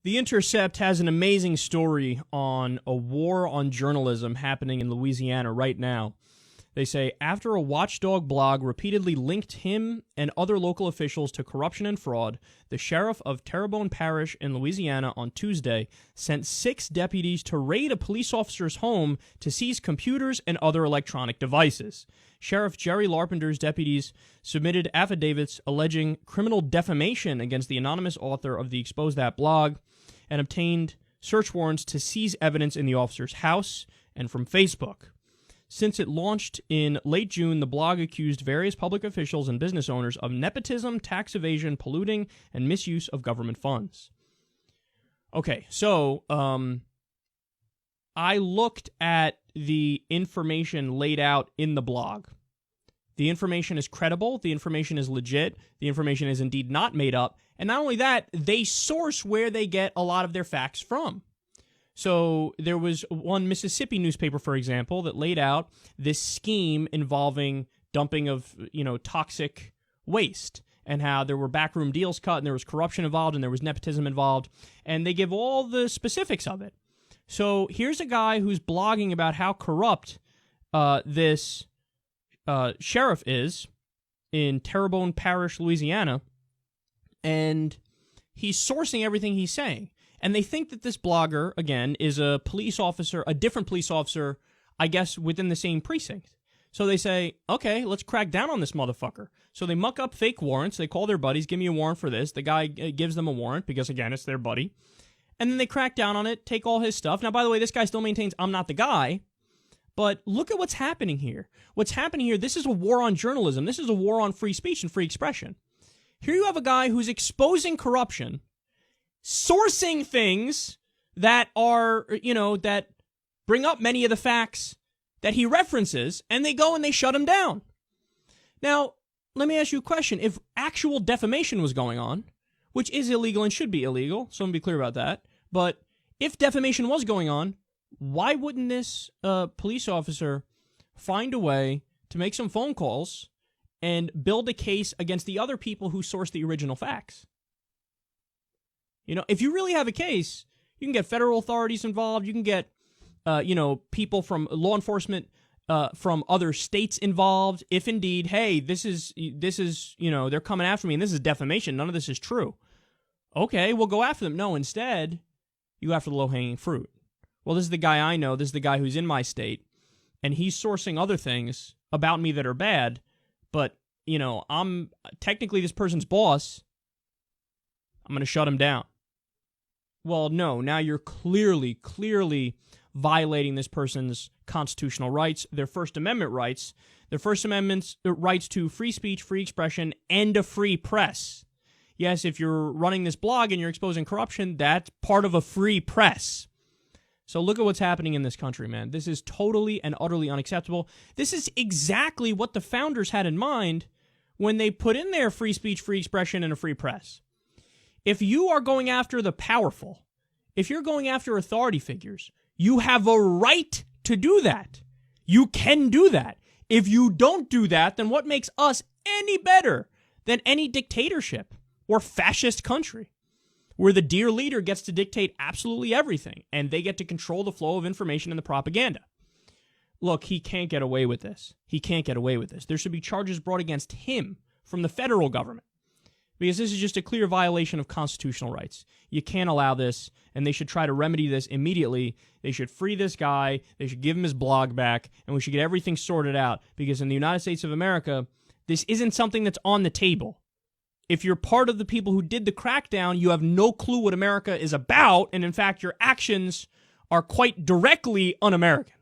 The Intercept has an amazing story on a war on journalism happening in Louisiana right now. They say, after a watchdog blog repeatedly linked him and other local officials to corruption and fraud, the sheriff of Terrebonne Parish in Louisiana on Tuesday sent 6 deputies to raid a police officer's home to seize computers and other electronic devices. Sheriff Jerry Larpenter's deputies submitted affidavits alleging criminal defamation against the anonymous author of the Expose That blog and obtained search warrants to seize evidence in the officer's house and from Facebook. Since it launched in late June, the blog accused various public officials and business owners of nepotism, tax evasion, polluting, and misuse of government funds. Okay, so I looked at the information laid out in the blog. The information is credible. The information is legit. The information is indeed not made up. And not only that, they source where they get a lot of their facts from. So there was one Mississippi newspaper, for example, that laid out this scheme involving dumping of, toxic waste and how there were backroom deals cut and there was corruption involved and there was nepotism involved. And they give all the specifics of it. So here's a guy who's blogging about how corrupt this sheriff is in Terrebonne Parish, Louisiana, and he's sourcing everything he's saying. And they think that this blogger, again, is a police officer, a different police officer, I guess, within the same precinct. So they say, okay, let's crack down on this motherfucker. So they muck up fake warrants. They call their buddies, give me a warrant for this. The guy gives them a warrant because, again, it's their buddy. And then they crack down on it, take all his stuff. Now, by the way, this guy still maintains I'm not the guy. But look at what's happening here. What's happening here, this is a war on journalism. This is a war on free speech and free expression. Here you have a guy who's exposing corruption, sourcing things that are, that bring up many of the facts that he references, and they go and they shut him down. Now, let me ask you a question. If actual defamation was going on, which is illegal and should be illegal, so I'm going to be clear about that, but if defamation was going on, why wouldn't this police officer find a way to make some phone calls and build a case against the other people who sourced the original facts? If you really have a case, you can get federal authorities involved. You can get, people from law enforcement from other states involved. If indeed, hey, this is, they're coming after me and this is defamation. None of this is true. Okay, we'll go after them. No, instead, you go after the low-hanging fruit. Well, this is the guy I know. This is the guy who's in my state, and he's sourcing other things about me that are bad. But, I'm technically this person's boss. I'm going to shut him down. Well, no, now you're clearly violating this person's constitutional rights, their First Amendment rights, their First Amendment's rights to free speech, free expression, and a free press. Yes, if you're running this blog and you're exposing corruption, that's part of a free press. So look at what's happening in this country, man. This is totally and utterly unacceptable. This is exactly what the founders had in mind when they put in there free speech, free expression, and a free press. If you are going after the powerful, if you're going after authority figures, you have a right to do that. You can do that. If you don't do that, then what makes us any better than any dictatorship or fascist country where the dear leader gets to dictate absolutely everything and they get to control the flow of information and the propaganda? Look, he can't get away with this. He can't get away with this. There should be charges brought against him from the federal government, because this is just a clear violation of constitutional rights. You can't allow this, and they should try to remedy this immediately. They should free this guy, they should give him his blog back, and we should get everything sorted out, because in the United States of America, this isn't something that's on the table. If you're part of the people who did the crackdown, you have no clue what America is about, and in fact, your actions are quite directly un-American.